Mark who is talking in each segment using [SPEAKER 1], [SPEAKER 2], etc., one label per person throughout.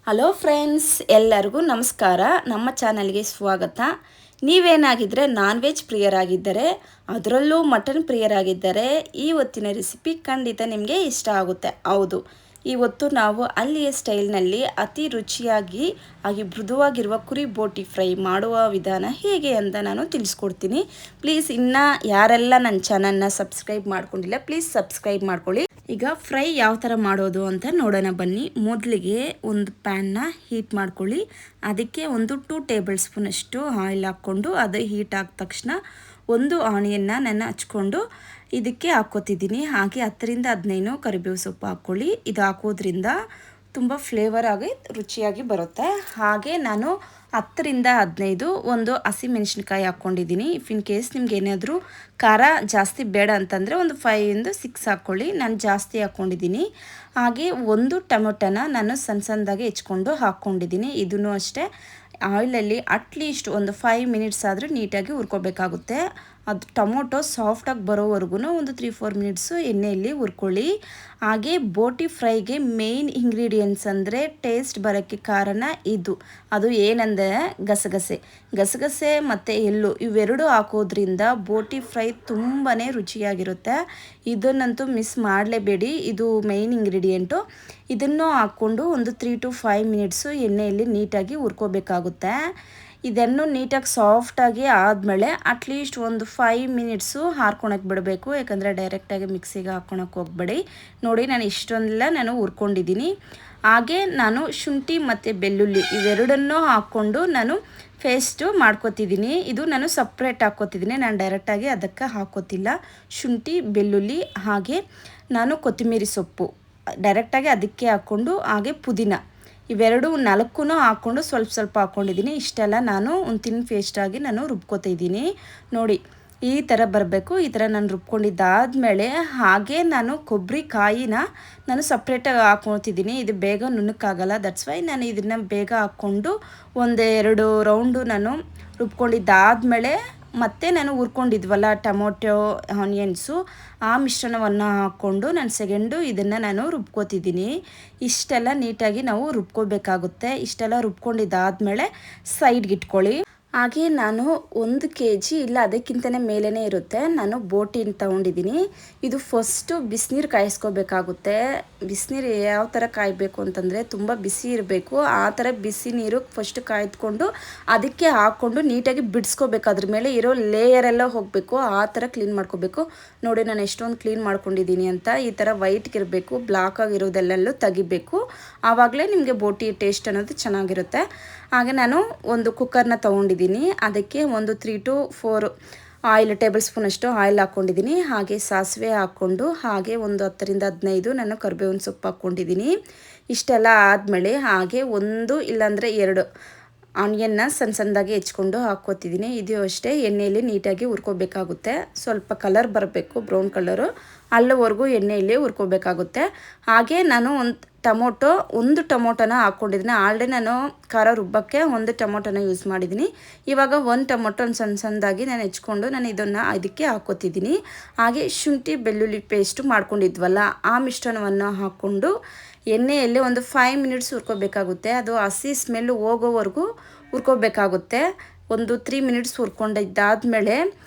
[SPEAKER 1] Hello friends, ಎಲ್ಲರಿಗೂ ನಮಸ್ಕಾರ. ನಮ್ಮ ಚಾನಲ್ಗೆ ಸ್ವಾಗತ. ನೀವೇನಾಗಿದ್ದರೆ ನಾನ್ ವೆಜ್ ಪ್ರಿಯರಾಗಿದ್ದರೆ, ಅದರಲ್ಲೂ ಮಟನ್ ಪ್ರಿಯರಾಗಿದ್ದರೆ ಇವತ್ತಿನ ರೆಸಿಪಿ ಖಂಡಿತ ನಿಮಗೆ ಇಷ್ಟ ಆಗುತ್ತೆ. ಹೌದು, ಇವತ್ತು ನಾವು ಅಲ್ಲಿಯ ಸ್ಟೈಲ್ನಲ್ಲಿ ಅತಿ ರುಚಿಯಾಗಿ ಹಾಗೆ ಮೃದುವಾಗಿರುವ ಕುರಿ ಬೋಟಿ ಫ್ರೈ ಮಾಡುವ ವಿಧಾನ ಹೇಗೆ ಅಂತ ನಾನು ತಿಳಿಸ್ಕೊಡ್ತೀನಿ. ಪ್ಲೀಸ್ ಇನ್ನು ಯಾರೆಲ್ಲ ನನ್ನ ಚಾನಲ್ನ ಸಬ್ಸ್ಕ್ರೈಬ್ ಮಾಡ್ಕೊಂಡಿಲ್ಲ, ಪ್ಲೀಸ್ ಸಬ್ಸ್ಕ್ರೈಬ್ ಮಾಡ್ಕೊಳ್ಳಿ. ಈಗ ಫ್ರೈ ಯಾವ ಥರ ಮಾಡೋದು ಅಂತ ನೋಡೋಣ ಬನ್ನಿ. ಮೊದಲಿಗೆ ಒಂದು ಪ್ಯಾನ್ನ ಹೀಟ್ ಮಾಡ್ಕೊಳ್ಳಿ. ಅದಕ್ಕೆ ಒಂದು 2 ಟೇಬಲ್ ಸ್ಪೂನಷ್ಟು ಆಯಿಲ್ ಹಾಕ್ಕೊಂಡು ಅದು ಹೀಟ್ ಆದ ತಕ್ಷಣ ಒಂದು ಆನಿಯನ್ನ ನಾನು ಹಚ್ಕೊಂಡು ಇದಕ್ಕೆ ಹಾಕ್ಕೋತಿದ್ದೀನಿ. ಹಾಗೆ 10-15 ಕರಿಬೇವು ಸೊಪ್ಪು ಹಾಕ್ಕೊಳ್ಳಿ. ಇದು ಹಾಕೋದ್ರಿಂದ ತುಂಬ ಫ್ಲೇವರ್ ಆಗಿ ರುಚಿಯಾಗಿ ಬರುತ್ತೆ. ಹಾಗೆ ನಾನು 10-15 ಒಂದು ಹಸಿಮೆಣಸಿನ್ಕಾಯಿ ಹಾಕ್ಕೊಂಡಿದ್ದೀನಿ. ಇಫ್ ಇನ್ ಕೇಸ್ ನಿಮ್ಗೆ ಏನಾದರೂ ಖಾರ ಜಾಸ್ತಿ ಬೇಡ ಅಂತಂದರೆ ಒಂದು 5-6 ಹಾಕ್ಕೊಳ್ಳಿ. ನಾನು ಜಾಸ್ತಿ ಹಾಕ್ಕೊಂಡಿದ್ದೀನಿ. ಹಾಗೆ ಒಂದು ಟೊಮೊಟೊನ ನಾನು ಸಣ್ಣದಾಗಿ ಹೆಚ್ಕೊಂಡು ಹಾಕ್ಕೊಂಡಿದ್ದೀನಿ. ಇದನ್ನು ಅಷ್ಟೇ ಆಯಿಲಲ್ಲಿ ಅಟ್ಲೀಸ್ಟ್ ಒಂದು 5 ಮಿನಿಟ್ಸ್ ಆದರೂ ನೀಟಾಗಿ ಹುರ್ಕೋಬೇಕಾಗುತ್ತೆ. ಅದು ಟೊಮೊಟೊ ಸಾಫ್ಟಾಗಿ ಬರೋವರೆಗೂ ಒಂದು 3-4 ಮಿನಿಟ್ಸು ಎಣ್ಣೆಯಲ್ಲಿ ಹುರ್ಕೊಳ್ಳಿ. ಹಾಗೆ ಬೋಟಿ ಫ್ರೈಗೆ ಮೇಯ್ನ್ ಇಂಗ್ರೀಡಿಯೆಂಟ್ಸ್ ಅಂದರೆ ಟೇಸ್ಟ್ ಬರೋಕ್ಕೆ ಕಾರಣ ಇದು. ಅದು ಏನಂದರೆ ಗಸಗಸೆ ಮತ್ತು ಎಳ್ಳು ಇವೆರಡು ಹಾಕೋದ್ರಿಂದ ಬೋಟಿ ಫ್ರೈ ತುಂಬಾ ರುಚಿಯಾಗಿರುತ್ತೆ. ಇದನ್ನಂತೂ ಮಿಸ್ ಮಾಡಲೇಬೇಡಿ, ಇದು ಮೇಯ್ನ್ ಇಂಗ್ರೀಡಿಯೆಂಟು. ಇದನ್ನು ಹಾಕ್ಕೊಂಡು ಒಂದು 3-5 ಮಿನಿಟ್ಸು ಎಣ್ಣೆಯಲ್ಲಿ ನೀಟಾಗಿ ಹುರ್ಕೋಬೇಕಾಗುತ್ತೆ. ಇದನ್ನು ನೀಟಾಗಿ ಸಾಫ್ಟಾಗಿ ಆದಮೇಲೆ ಅಟ್ಲೀಸ್ಟ್ ಒಂದು 5 ಮಿನಿಟ್ಸು ಹಾರ್ಕೊಳಕ್ಕೆ ಬಿಡಬೇಕು. ಯಾಕಂದರೆ ಡೈರೆಕ್ಟಾಗಿ ಮಿಕ್ಸಿಗೆ ಹಾಕ್ಕೊಳಕ್ಕೆ ಹೋಗಬೇಡಿ. ನೋಡಿ, ನಾನು ಇಷ್ಟೊಂದೆಲ್ಲ ಹುರ್ಕೊಂಡಿದ್ದೀನಿ. ಹಾಗೆ ನಾನು ಶುಂಠಿ ಮತ್ತು ಬೆಳ್ಳುಳ್ಳಿ ಇವೆರಡನ್ನೂ ಹಾಕ್ಕೊಂಡು ನಾನು ಪೇಸ್ಟು ಮಾಡ್ಕೊತಿದ್ದೀನಿ. ಇದು ನಾನು ಸಪ್ರೇಟ್ ಹಾಕ್ಕೋತಿದ್ದೀನಿ, ನಾನು ಡೈರೆಕ್ಟಾಗಿ ಅದಕ್ಕೆ ಹಾಕೋತಿಲ್ಲ. ಶುಂಠಿ ಬೆಳ್ಳುಳ್ಳಿ ಹಾಗೆ ನಾನು ಕೊತ್ತಂಬರಿ ಸೊಪ್ಪು ಡೈರೆಕ್ಟಾಗಿ ಅದಕ್ಕೆ ಹಾಕ್ಕೊಂಡು, ಹಾಗೆ ಪುದೀನ ಇವೆರಡು 4 ಹಾಕ್ಕೊಂಡು ಸ್ವಲ್ಪ ಹಾಕ್ಕೊಂಡಿದ್ದೀನಿ. ಇಷ್ಟೆಲ್ಲ ನಾನು ಒಂದು ತಿನ್ ಪೇಸ್ಟಾಗಿ ನಾನು ರುಬ್ಕೋತಿದ್ದೀನಿ. ನೋಡಿ, ಈ ಥರ ಬರಬೇಕು. ಈ ಥರ ನಾನು ರುಬ್ಕೊಂಡಿದ್ದಾದಮೇಲೆ ಹಾಗೆ ನಾನು ಕೊಬ್ಬರಿ ಕಾಯಿನ ನಾನು ಸಪ್ರೇಟಾಗಿ ಹಾಕ್ಕೊತಿದ್ದೀನಿ. ಇದು ಬೇಗ ನುಣ್ಣಕ್ಕಾಗಲ್ಲ, ದಟ್ಸ್ ವೈ ನಾನು ಇದನ್ನು ಬೇಗ ಹಾಕ್ಕೊಂಡು 1-2 ರೌಂಡು ನಾನು ರುಬ್ಕೊಂಡಿದ್ದಾದಮೇಲೆ ಮತ್ತು ನಾನು ಹುರ್ಕೊಂಡಿದ್ವಲ್ಲ ಟೊಮೊಟೊ ಆನಿಯನ್ಸು ಆ ಮಿಶ್ರಣವನ್ನು ಹಾಕ್ಕೊಂಡು ನಾನು ಸೆಕೆಂಡು ಇದನ್ನು ನಾನು ರುಬ್ಕೋತಿದ್ದೀನಿ. ಇಷ್ಟೆಲ್ಲ ನೀಟಾಗಿ ನಾವು ರುಬ್ಕೋಬೇಕಾಗುತ್ತೆ. ಇಷ್ಟೆಲ್ಲ ರುಬ್ಕೊಂಡಿದ್ದಾದಮೇಲೆ ಸೈಡ್ಗೆ ಇಟ್ಕೊಳ್ಳಿ. ಹಾಗೆ ನಾನು 1 kg ಇಲ್ಲ ಅದಕ್ಕಿಂತಲೇ ಮೇಲೇ ಇರುತ್ತೆ ನಾನು ಬೋಟಿನ ತೊಗೊಂಡಿದ್ದೀನಿ. ಇದು ಫಸ್ಟು ಬಿಸಿನೀರು ಕಾಯಿಸ್ಕೋಬೇಕಾಗುತ್ತೆ. ಬಿಸಿನೀರು ಯಾವ ಥರ ಕಾಯಬೇಕು ಅಂತಂದರೆ ತುಂಬ ಬಿಸಿ ಇರಬೇಕು. ಆ ಥರ ಬಿಸಿ ನೀರು ಫಸ್ಟ್ ಕಾಯ್ದುಕೊಂಡು ಅದಕ್ಕೆ ಹಾಕ್ಕೊಂಡು ನೀಟಾಗಿ ಬಿಡಿಸ್ಕೋಬೇಕು. ಅದ್ರ ಮೇಲೆ ಇರೋ ಲೇಯರೆಲ್ಲ ಹೋಗಬೇಕು. ಆ ಥರ ಕ್ಲೀನ್ ಮಾಡ್ಕೋಬೇಕು. ನೋಡಿ, ನಾನು ಎಷ್ಟೊಂದು ಕ್ಲೀನ್ ಮಾಡ್ಕೊಂಡಿದ್ದೀನಿ ಅಂತ. ಈ ಥರ ವೈಟ್ಗಿರಬೇಕು, ಬ್ಲಾಕ್ ಆಗಿರೋದೆಲ್ಲಲ್ಲೂ ತೆಗಿಬೇಕು. ಆವಾಗಲೇ ನಿಮಗೆ ಬೋಟಿ ಟೇಸ್ಟ್ ಅನ್ನೋದು ಚೆನ್ನಾಗಿರುತ್ತೆ. ಹಾಗೆ ನಾನು ಒಂದು ಕುಕ್ಕರ್ನ ತೊಗೊಂಡಿದ್ದೀನಿ. ಅದಕ್ಕೆ ಒಂದು 3-4 ಟೇಬಲ್ ಸ್ಪೂನಷ್ಟು ಆಯಿಲ್ ಹಾಕ್ಕೊಂಡಿದ್ದೀನಿ. ಹಾಗೆ ಸಾಸಿವೆ ಹಾಕ್ಕೊಂಡು ಹಾಗೆ ಒಂದು 10-15 ನಾನು ಕರಿಬೇವಿನ ಸೊಪ್ಪು ಹಾಕ್ಕೊಂಡಿದ್ದೀನಿ. ಇಷ್ಟೆಲ್ಲ ಆದಮೇಲೆ ಹಾಗೆ 1 ಇಲ್ಲಾಂದರೆ 2 ಆನಿಯನ್ನ ಸಣ್ಣದಾಗಿ ಹೆಚ್ಕೊಂಡು ಹಾಕ್ಕೋತಿದ್ದೀನಿ. ಇದು ಅಷ್ಟೇ ಎಣ್ಣೆಯಲ್ಲಿ ನೀಟಾಗಿ ಹುರ್ಕೋಬೇಕಾಗುತ್ತೆ. ಸ್ವಲ್ಪ ಕಲರ್ ಬರಬೇಕು, ಬ್ರೌನ್ ಕಲರು, ಅಲ್ಲಿವರೆಗೂ ಎಣ್ಣೆಯಲ್ಲಿ ಹುರ್ಕೋಬೇಕಾಗುತ್ತೆ. ಹಾಗೆ ನಾನು ಒಂದು ಟೊಮೊಟೊನ ಹಾಕ್ಕೊಂಡಿದ್ದೀನಿ. ಆಲ್ರೆಡಿ ನಾನು ಖಾರ ರುಬ್ಬಕ್ಕೆ 1 ಟೊಮೊಟೊನ ಯೂಸ್ ಮಾಡಿದ್ದೀನಿ. ಇವಾಗ 1 ಟೊಮೊಟೊನ ಸಣ್ಣದಾಗಿ ನಾನು ಹೆಚ್ಕೊಂಡು ನಾನು ಇದನ್ನು ಇದಕ್ಕೆ ಹಾಕ್ಕೋತಿದ್ದೀನಿ. ಹಾಗೆ ಶುಂಠಿ ಬೆಳ್ಳುಳ್ಳಿ ಪೇಸ್ಟು ಮಾಡ್ಕೊಂಡಿದ್ವಲ್ಲ ಆ ಮಿಶ್ರಣವನ್ನು ಹಾಕ್ಕೊಂಡು ಎಣ್ಣೆಯಲ್ಲಿ ಒಂದು 5 ಮಿನಿಟ್ಸ್ ಹುರ್ಕೋಬೇಕಾಗುತ್ತೆ. ಅದು ಹಸಿ ಸ್ಮೆಲ್ಲು ಹೋಗೋವರೆಗೂ ಹುರ್ಕೋಬೇಕಾಗುತ್ತೆ. ಒಂದು 3 ಮಿನಿಟ್ಸ್ ಹುರ್ಕೊಂಡಿದ್ದಾದಮೇಲೆ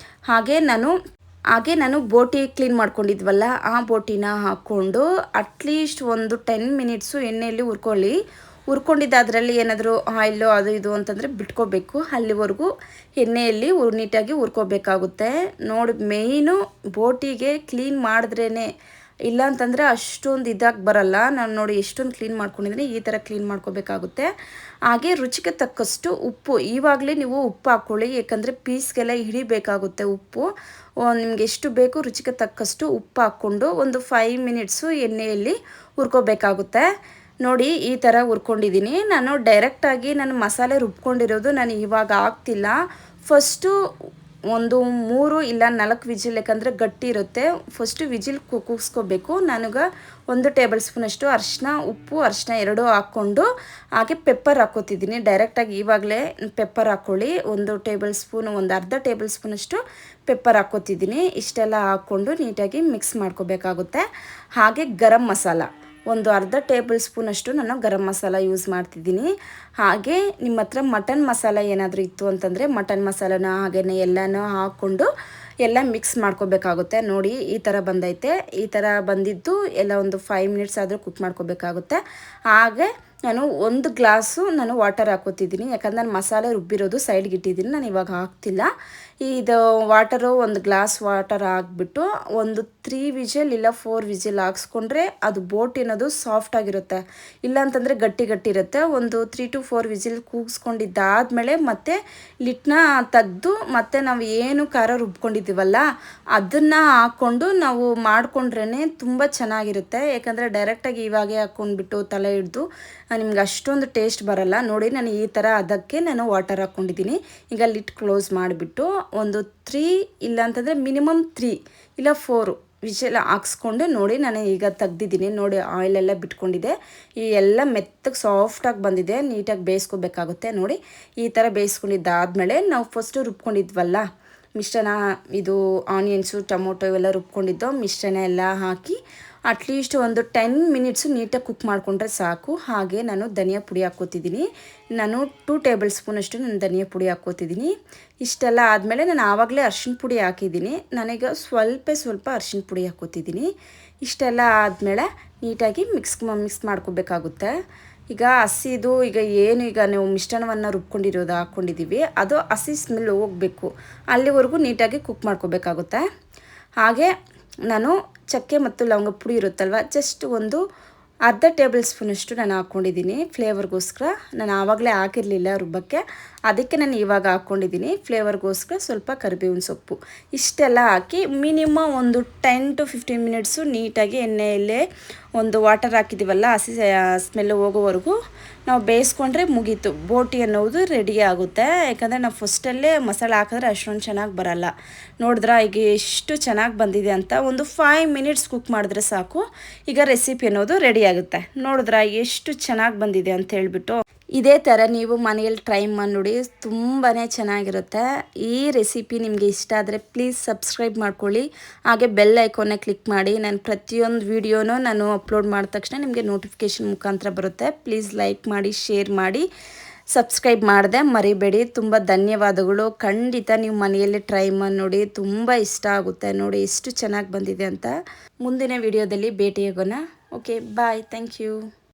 [SPEAKER 1] ಹಾಗೆ ನಾನು ಬೋಟಿ ಕ್ಲೀನ್ ಮಾಡ್ಕೊಂಡಿದ್ವಲ್ಲ ಆ ಬೋಟಿನ ಹಾಕ್ಕೊಂಡು ಅಟ್ಲೀಸ್ಟ್ ಒಂದು 10 ಮಿನಿಟ್ಸು ಎಣ್ಣೆಯಲ್ಲಿ ಹುರ್ಕೊಂಡಿದ್ದಾದ್ರಲ್ಲಿ ಏನಾದರೂ ಆಯಿಲು ಅದು ಇದು ಅಂತಂದರೆ ಬಿಟ್ಕೋಬೇಕು. ಅಲ್ಲಿವರೆಗೂ ಎಣ್ಣೆಯಲ್ಲಿ ನೀಟಾಗಿ ಹುರ್ಕೋಬೇಕಾಗುತ್ತೆ. ನೋಡಿ, ಮೇಯ್ನು ಬೋಟಿಗೆ ಕ್ಲೀನ್ ಮಾಡಿದ್ರೇ, ಇಲ್ಲ ಅಂತಂದರೆ ಅಷ್ಟೊಂದು ಇದಾಗಿ ಬರಲ್ಲ. ನಾನು ನೋಡಿ ಎಷ್ಟೊಂದು ಕ್ಲೀನ್ ಮಾಡ್ಕೊಂಡಿದ್ದೀನಿ. ಈ ಥರ ಕ್ಲೀನ್ ಮಾಡ್ಕೋಬೇಕಾಗುತ್ತೆ. ಹಾಗೆ ರುಚಿಗೆ ತಕ್ಕಷ್ಟು ಉಪ್ಪು ಇವಾಗಲೇ ನೀವು ಉಪ್ಪು ಹಾಕ್ಕೊಳ್ಳಿ. ಯಾಕಂದರೆ ಪೀಸ್ಗೆಲ್ಲ ಹಿಡಿಬೇಕಾಗುತ್ತೆ ಉಪ್ಪು. ನಿಮ್ಗೆ ಎಷ್ಟು ಬೇಕು ರುಚಿಗೆ ತಕ್ಕಷ್ಟು ಉಪ್ಪು ಹಾಕ್ಕೊಂಡು ಒಂದು 5 ಮಿನಿಟ್ಸು ಎಣ್ಣೆಯಲ್ಲಿ ಹುರ್ಕೋಬೇಕಾಗುತ್ತೆ. ನೋಡಿ, ಈ ಥರ ಹುರ್ಕೊಂಡಿದ್ದೀನಿ. ನಾನು ಡೈರೆಕ್ಟಾಗಿ ನಾನು ಮಸಾಲೆ ರುಬ್ಕೊಂಡಿರೋದು ನಾನು ಇವಾಗ ಹಾಕ್ತಿಲ್ಲ. ಫಸ್ಟು ಒಂದು 3 ಇಲ್ಲ 4 ವಿಜಿಲ್, ಯಾಕಂದರೆ ಗಟ್ಟಿ ಇರುತ್ತೆ. ಫಸ್ಟು ವಿಜಿಲ್ ಕೂಗಿಸ್ಕೋಬೇಕು. ನನಗೆ 1 ಟೇಬಲ್ ಸ್ಪೂನಷ್ಟು ಉಪ್ಪು ಅರಿಶಿನ 2 ಹಾಕ್ಕೊಂಡು ಹಾಗೆ ಪೆಪ್ಪರ್ ಹಾಕ್ಕೋತಿದ್ದೀನಿ. ಡೈರೆಕ್ಟಾಗಿ ಇವಾಗಲೇ ಪೆಪ್ಪರ್ ಹಾಕ್ಕೊಳ್ಳಿ. 1 ಟೇಬಲ್ ಸ್ಪೂನ್, ಒಂದು ಅರ್ಧ ಟೇಬಲ್ ಸ್ಪೂನಷ್ಟು ಪೆಪ್ಪರ್ ಹಾಕ್ಕೋತಿದ್ದೀನಿ. ಇಷ್ಟೆಲ್ಲ ಹಾಕ್ಕೊಂಡು ನೀಟಾಗಿ ಮಿಕ್ಸ್ ಮಾಡ್ಕೋಬೇಕಾಗುತ್ತೆ. ಹಾಗೆ ಗರಂ ಮಸಾಲ ಒಂದು ಅರ್ಧ ಟೇಬಲ್ ಸ್ಪೂನಷ್ಟು ನಾನು ಗರಂ ಮಸಾಲ ಯೂಸ್ ಮಾಡ್ತಿದ್ದೀನಿ. ಹಾಗೆ ನಿಮ್ಮ ಹತ್ರ ಮಟನ್ ಮಸಾಲ ಏನಾದರೂ ಇತ್ತು ಅಂತಂದರೆ ಮಟನ್ ಮಸಾಲನ ಹಾಗೆಯೇ ಎಲ್ಲನೂ ಹಾಕ್ಕೊಂಡು ಎಲ್ಲ ಮಿಕ್ಸ್ ಮಾಡ್ಕೋಬೇಕಾಗುತ್ತೆ. ನೋಡಿ ಈ ಥರ ಬಂದೈತೆ. ಈ ಥರ ಬಂದಿದ್ದು ಎಲ್ಲ ಒಂದು 5 ಮಿನಿಟ್ಸ್ ಆದರೂ ಕುಕ್ ಮಾಡ್ಕೋಬೇಕಾಗುತ್ತೆ. ಹಾಗೆ ನಾನು 1 ಗ್ಲಾಸು ವಾಟರ್ ಹಾಕೋತಿದ್ದೀನಿ. ಯಾಕಂದ್ರೆ ನಾನು ಮಸಾಲೆ ರುಬ್ಬಿರೋದು ಸೈಡ್ಗೆ ಇಟ್ಟಿದ್ದೀನಿ, ನಾನು ಇವಾಗ ಹಾಕ್ತಿಲ್ಲ. ಇದು ವಾಟರು 1 ಗ್ಲಾಸ್ ವಾಟರ್ ಹಾಕ್ಬಿಟ್ಟು ಒಂದು 3 ವಿಜಿಲ್ ಇಲ್ಲ 4 ವಿಜಿಲ್ ಹಾಕ್ಸ್ಕೊಂಡ್ರೆ ಅದು ಬೋಟಿ ಅನ್ನೋದು ಸಾಫ್ಟ್ ಆಗಿರುತ್ತೆ. ಇಲ್ಲ ಅಂತಂದರೆ ಗಟ್ಟಿ ಗಟ್ಟಿ ಇರುತ್ತೆ. ಒಂದು 3 to 4 ವಿಜಿಲ್ ಕೂಗಿಸ್ಕೊಂಡಿದ್ದಾದಮೇಲೆ ಮತ್ತೆ ಲಿಟ್ನ ತೆಗೆದು ಮತ್ತೆ ನಾವು ಏನು ಖಾರ ರುಬ್ಕೊಂಡಿದ್ದೀವಲ್ಲ ಅದನ್ನು ಹಾಕ್ಕೊಂಡು ನಾವು ಮಾಡ್ಕೊಂಡ್ರೇ ತುಂಬ ಚೆನ್ನಾಗಿರುತ್ತೆ. ಯಾಕಂದರೆ ಡೈರೆಕ್ಟಾಗಿ ಇವಾಗೆ ಹಾಕ್ಕೊಂಡ್ಬಿಟ್ಟು ತಲೆ ಹಿಡ್ದು ನಿಮ್ಗೆ ಅಷ್ಟೊಂದು ಟೇಸ್ಟ್ ಬರಲ್ಲ. ನೋಡಿ ನಾನು ಈ ಥರ ಅದಕ್ಕೆ ನಾನು ವಾಟರ್ ಹಾಕ್ಕೊಂಡಿದ್ದೀನಿ. ಈಗ ಲಿಟ್ ಕ್ಲೋಸ್ ಮಾಡಿಬಿಟ್ಟು ಒಂದು 3 ಇಲ್ಲ ಅಂತಂದರೆ ಮಿನಿಮಮ್ 3 ಇಲ್ಲ 4 ವಿಷಲ್ ಹಾಕ್ಸ್ಕೊಂಡು ನೋಡಿ ನಾನು ಈಗ ತೆಗ್ದಿದ್ದೀನಿ. ನೋಡಿ ಆಯಿಲೆಲ್ಲ ಬಿಟ್ಕೊಂಡಿದೆ. ಈ ಎಲ್ಲ ಮೆತ್ತಗೆ ಸಾಫ್ಟಾಗಿ ಬಂದಿದೆ. ನೀಟಾಗಿ ಬೇಯಿಸ್ಕೋಬೇಕಾಗುತ್ತೆ. ನೋಡಿ ಈ ಥರ ಬೇಯಿಸ್ಕೊಂಡಿದ್ದಾದಮೇಲೆ ನಾವು ಫಸ್ಟು ರುಬ್ಕೊಂಡಿದ್ವಲ್ಲ ಮಿಶ್ರಣ, ಇದು ಆನಿಯನ್ಸು ಟೊಮೊಟೊ ಇವೆಲ್ಲ ರುಬ್ಕೊಂಡಿದ್ದು ಮಿಶ್ರಣ ಎಲ್ಲ ಹಾಕಿ ಅಟ್ಲೀಸ್ಟ್ ಒಂದು 10 ಮಿನಿಟ್ಸು ನೀಟಾಗಿ ಕುಕ್ ಮಾಡಿಕೊಂಡ್ರೆ ಸಾಕು. ಹಾಗೆ ನಾನು ಧನಿಯಾ ಪುಡಿ ಹಾಕ್ಕೋತಿದ್ದೀನಿ. ನಾನು 2 ಟೇಬಲ್ ಸ್ಪೂನಷ್ಟು ನಾನು ಧನಿಯಾ ಪುಡಿ ಹಾಕ್ಕೋತಿದ್ದೀನಿ. ಇಷ್ಟೆಲ್ಲ ಆದಮೇಲೆ ನಾನು ಆವಾಗಲೇ ಅರಿಶಿನ ಪುಡಿ ಹಾಕಿದ್ದೀನಿ. ನನಗೆ ಸ್ವಲ್ಪ ಅರಿಶಿನ ಪುಡಿ ಹಾಕ್ಕೋತಿದ್ದೀನಿ. ಇಷ್ಟೆಲ್ಲ ಆದಮೇಲೆ ನೀಟಾಗಿ ಮಿಕ್ಸ್ ಮಾಡ್ಕೋಬೇಕಾಗುತ್ತೆ. ಈಗ ಹಸಿದು ಈಗ ಏನು ಈಗ ನೀವು ಮಿಶ್ರಣವನ್ನು ರುಬ್ಕೊಂಡಿರೋದು ಹಾಕ್ಕೊಂಡಿದ್ದೀವಿ ಅದು ಹಸಿ ಸ್ಮೆಲ್ ಹೋಗಬೇಕು, ಅಲ್ಲಿವರೆಗೂ ನೀಟಾಗಿ ಕುಕ್ ಮಾಡ್ಕೋಬೇಕಾಗುತ್ತೆ. ಹಾಗೆ ನಾನು ಚಕ್ಕೆ ಮತ್ತು ಲವಂಗ ಪುಡಿ ಇರುತ್ತಲ್ವ ಜಸ್ಟ್ ಒಂದು ಅರ್ಧ ಟೇಬಲ್ ಸ್ಪೂನಷ್ಟು ನಾನು ಹಾಕ್ಕೊಂಡಿದ್ದೀನಿ ಫ್ಲೇವರ್ಗೋಸ್ಕರ. ನಾನು ಆವಾಗಲೇ ಹಾಕಿರಲಿಲ್ಲ ರುಬ್ಬಕ್ಕೆ, ಅದಕ್ಕೆ ನಾನು ಇವಾಗ ಹಾಕ್ಕೊಂಡಿದ್ದೀನಿ ಫ್ಲೇವರ್ಗೋಸ್ಕರ. ಸ್ವಲ್ಪ ಕರಿಬೇವಿನ ಸೊಪ್ಪು ಇಷ್ಟೆಲ್ಲ ಹಾಕಿ ಮಿನಿಮಮ್ ಒಂದು 10 to 15 ಮಿನಿಟ್ಸು ನೀಟಾಗಿ ಎಣ್ಣೆಯಲ್ಲೇ ಒಂದು ವಾಟರ್ ಹಾಕಿದ್ದೀವಲ್ಲ ಹಸಿ ಸ್ಮೆಲ್ ಹೋಗೋವರೆಗೂ ನಾವು ಬೇಯಿಸ್ಕೊಂಡ್ರೆ ಮುಗೀತು, ಬೋಟಿ ಅನ್ನೋದು ರೆಡಿ ಆಗುತ್ತೆ. ಯಾಕಂದರೆ ನಾವು ಫಸ್ಟಲ್ಲೇ ಮಸಾಲೆ ಹಾಕಿದ್ರೆ ಅಷ್ಟೊಂದು ಚೆನ್ನಾಗಿ ಬರಲ್ಲ. ನೋಡಿದ್ರಾ ಈಗ ಎಷ್ಟು ಚೆನ್ನಾಗಿ ಬಂದಿದೆ ಅಂತ. ಒಂದು 5 ಮಿನಿಟ್ಸ್ ಕುಕ್ ಮಾಡಿದ್ರೆ ಸಾಕು, ಈಗ ರೆಸಿಪಿ ಅನ್ನೋದು ರೆಡಿ ಆಗುತ್ತೆ. ನೋಡಿದ್ರಾ ಎಷ್ಟು ಚೆನ್ನಾಗಿ ಬಂದಿದೆ ಅಂತ ಹೇಳ್ಬಿಟ್ಟು. ಇದೇ ಥರ ನೀವು ಮನೆಯಲ್ಲಿ ಟ್ರೈ ಮಾಡಿ ನೋಡಿ, ತುಂಬಾ ಚೆನ್ನಾಗಿರುತ್ತೆ. ಈ ರೆಸಿಪಿ ನಿಮಗೆ ಇಷ್ಟ ಆದರೆ ಪ್ಲೀಸ್ ಸಬ್ಸ್ಕ್ರೈಬ್ ಮಾಡ್ಕೊಳ್ಳಿ. ಹಾಗೆ ಬೆಲ್ ಐಕಾನ್ನ ಕ್ಲಿಕ್ ಮಾಡಿ. ನಾನು ಪ್ರತಿಯೊಂದು ವೀಡಿಯೋನೂ ನಾನು ಅಪ್ಲೋಡ್ ಮಾಡಿದ ತಕ್ಷಣ ನಿಮಗೆ ನೋಟಿಫಿಕೇಷನ್ ಮುಖಾಂತರ ಬರುತ್ತೆ. ಪ್ಲೀಸ್ ಲೈಕ್ ಮಾಡಿ, ಶೇರ್ ಮಾಡಿ, ಸಬ್ಸ್ಕ್ರೈಬ್ ಮಾಡದೆ ಮರಿಬೇಡಿ. ತುಂಬ ಧನ್ಯವಾದಗಳು. ಖಂಡಿತ ನೀವು ಮನೆಯಲ್ಲಿ ಟ್ರೈ ಮಾಡಿ ನೋಡಿ, ತುಂಬ ಇಷ್ಟ ಆಗುತ್ತೆ. ನೋಡಿ ಎಷ್ಟು ಚೆನ್ನಾಗಿ ಬಂದಿದೆ ಅಂತ. ಮುಂದಿನ ವಿಡಿಯೋದಲ್ಲಿ ಭೇಟಿಯಾಗೋಣ. Okay, bye, thank you.